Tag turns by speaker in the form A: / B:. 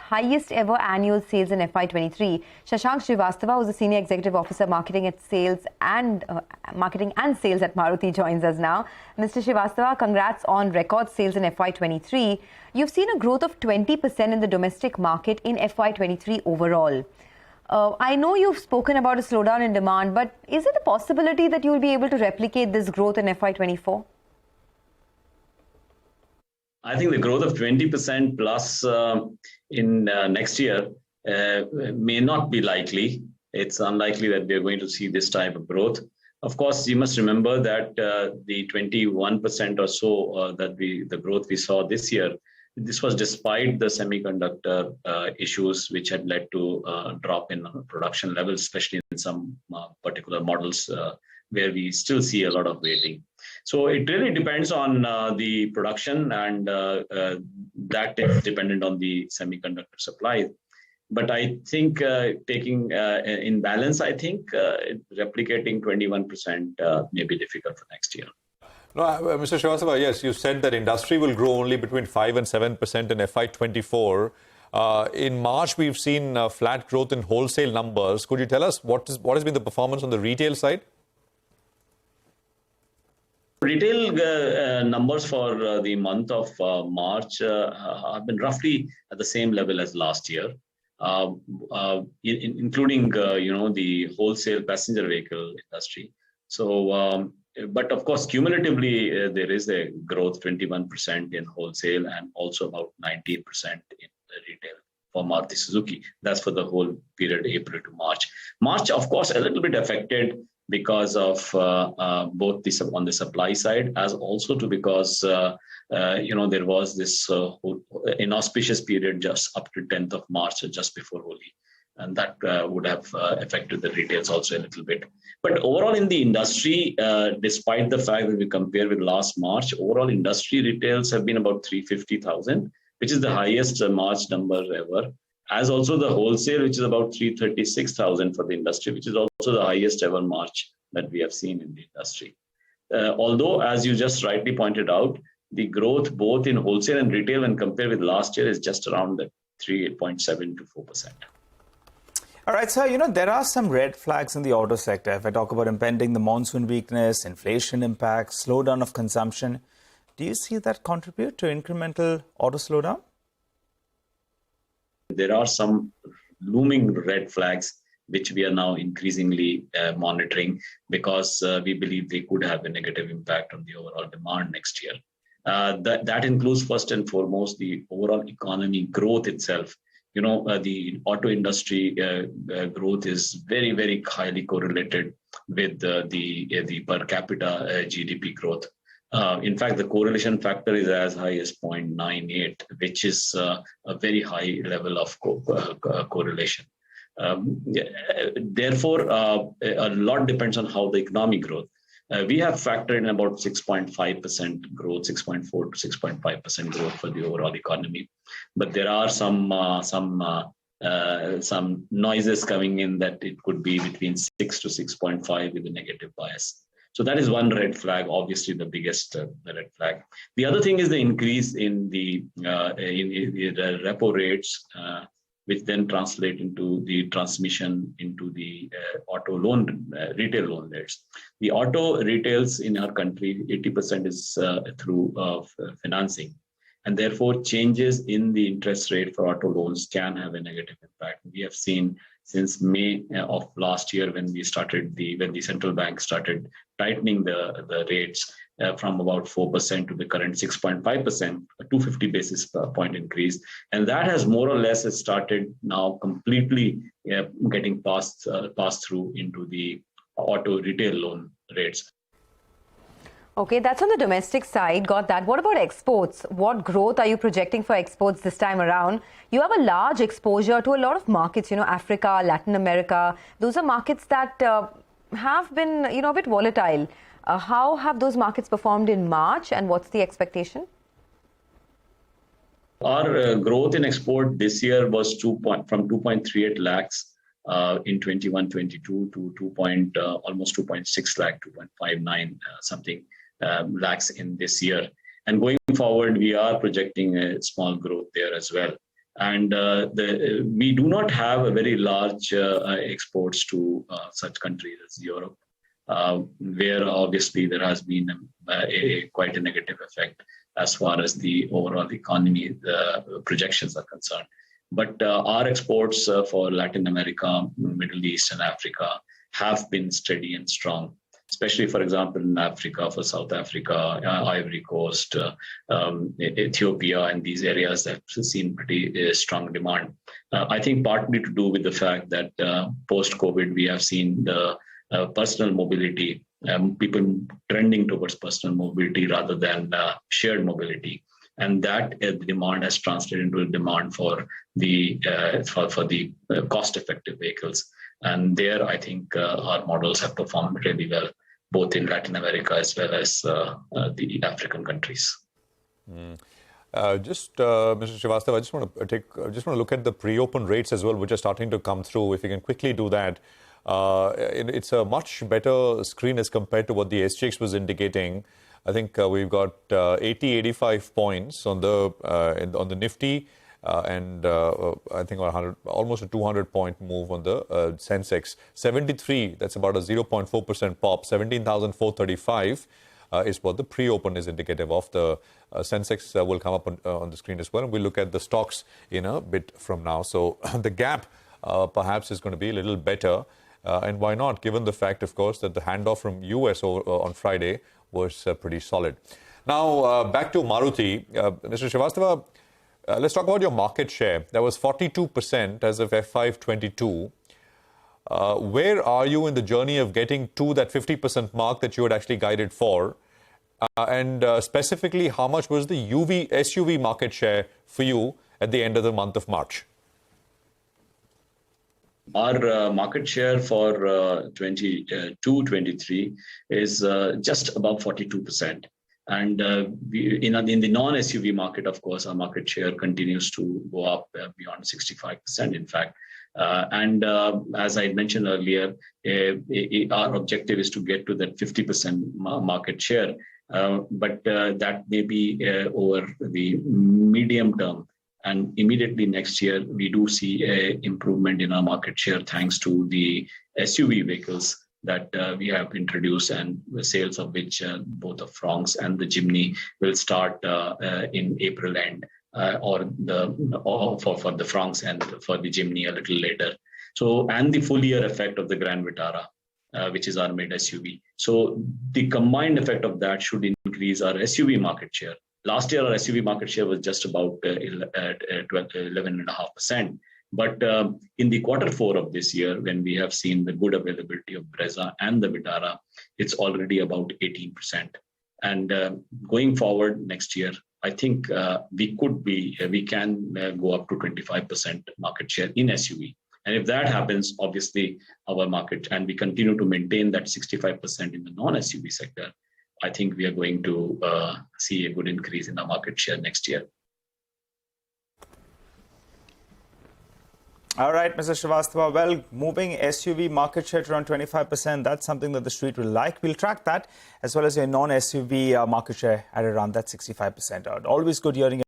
A: highest ever annual sales in FY23. Shashank Srivastava, who's the Senior Executive Officer Marketing and Sales at Maruti, joins us now. Mr. Srivastava, congrats on record sales in FY23. You've seen a growth of 20% in the domestic market in FY23 overall. I know you've spoken about a slowdown in demand, but is it a possibility that you'll be able to replicate this growth in FY24?
B: I think the growth of 20% plus in next year may not be likely. It's unlikely that we're going to see this type of growth. Of course, you must remember that the 21% or so the growth we saw this year, this was despite the semiconductor issues which had led to a drop in production levels, especially in some particular models where we still see a lot of waiting. So it really depends on the production, and that is dependent on the semiconductor supply. But I think taking in balance, I think replicating 21% may be difficult for next year.
C: No, Mr. Srivastava, yes, you said that industry will grow only between 5 and 7% in FY24. In March, we've seen flat growth in wholesale numbers. Could you tell us what has been the performance on the retail side?
B: Retail numbers for the month of March have been roughly at the same level as last year, including the wholesale passenger vehicle industry. So, but of course, cumulatively there is a growth 21% in wholesale and also about 19% in retail for Maruti Suzuki. That's for the whole period, April to March. March, of course, a little bit affected because of both on the supply side, as also because there was this inauspicious period just up to 10th of March, just before Holi, and that would have affected the retails also a little bit. But overall in the industry, despite the fact that we compare with last March, overall industry retails have been about 350,000, which is the highest March number ever. As also the wholesale, which is about 336,000 for the industry, which is also the highest ever March that we have seen in the industry. Although, as you just rightly pointed out, the growth both in wholesale and retail when compared with last year is just around the 3.7 to 4%.
D: All right, so, there are some red flags in the auto sector. If I talk about impending the monsoon weakness, inflation impact, slowdown of consumption, do you see that contribute to incremental auto slowdown?
B: There are some looming red flags which we are now increasingly monitoring because we believe they could have a negative impact on the overall demand next year. That includes first and foremost the overall economy growth itself. The auto industry growth is very, very highly correlated with the per capita GDP growth. In fact, the correlation factor is as high as 0.98, which is a very high level of correlation. Therefore, a lot depends on how the economy grows. We have factored in about 6.5% growth, 6.4 to 6.5% growth for the overall economy. But there are some noises coming in that it could be between 6 to 6.5 with a negative bias. So that is one red flag, obviously the biggest red flag. The other thing is the increase in the repo rates, which then translate into the transmission into the auto loan, retail loan rates. The auto retails in our country, 80% is through financing. And therefore, changes in the interest rate for auto loans can have a negative impact. We have seen since May of last year when the central bank started tightening the rates from about 4% to the current 6.5%, a 250 basis point increase. And that has more or less started now completely getting passed through into the auto retail loan rates.
A: Okay, that's on the domestic side. Got that. What about exports? What growth are you projecting for exports this time around? You have a large exposure to a lot of markets, Africa, Latin America. Those are markets that have been, a bit volatile. How have those markets performed in March, and what's the expectation?
B: Our growth in export this year was from 2.38 lakhs in 21-22 to almost 2.6 lakh, 2.59 something lakhs in this year. And going forward, we are projecting a small growth there as well. And we do not have a very large exports to such countries as Europe, where obviously there has been quite a negative effect as far as the overall economy projections are concerned. But our exports for Latin America, Middle East, and Africa have been steady and strong, especially, for example, in Africa, for South Africa, Ivory Coast, Ethiopia, and these areas that have seen pretty strong demand. I think partly to do with the fact that post-COVID, we have seen the personal mobility, people trending towards personal mobility rather than shared mobility. And that demand has translated into a demand for the cost-effective vehicles. And there, I think our models have performed really well, both in Latin America as well as the African countries.
C: Mr. Srivastava, I just want to look at the pre-open rates as well, which are starting to come through. If you can quickly do that, it's a much better screen as compared to what the SGX was indicating. I think we've got 85 points on the Nifty, and I think almost a 200-point move on the Sensex. 73, that's about a 0.4% pop. 17,435 is what the pre-open is indicative of. The Sensex will come up on the screen as well. And we'll look at the stocks in a bit from now. So the gap perhaps is going to be a little better. And why not, given the fact, of course, that the handoff from US on Friday was pretty solid. Now, back to Maruti. Mr. Srivastava, let's talk about your market share. That was 42% as of FY22. Where are you in the journey of getting to that 50% mark that you had actually guided for? And specifically, how much was the SUV market share for you at the end of the month of March?
B: Our market share for 22-23 is just above 42%. And in the non-SUV market, of course, our market share continues to go up beyond 65%, in fact. And as I mentioned earlier, our objective is to get to that 50% market share. But that may be over the medium term. And immediately next year, we do see an improvement in our market share thanks to the SUV vehicles that we have introduced, and the sales of which both the Fronx and the Jimny will start in April end, or for the Fronx and for the Jimny a little later. So, and the full year effect of the Grand Vitara, which is our mid SUV. So the combined effect of that should increase our SUV market share. Last year, our SUV market share was just about 11.5%. But in the Q4 of this year, when we have seen the good availability of Brezza and the Vitara, it's already about 18%. And going forward next year, I think we can go up to 25% market share in SUV. And if that happens, obviously our market, and we continue to maintain that 65% in the non-SUV sector, I think we are going to see a good increase in our market share next year.
D: All right, Mr. Srivastava. Well, moving SUV market share to around 25%, that's something that the street will like. We'll track that, as well as your non-SUV market share at around that 65%. Always good hearing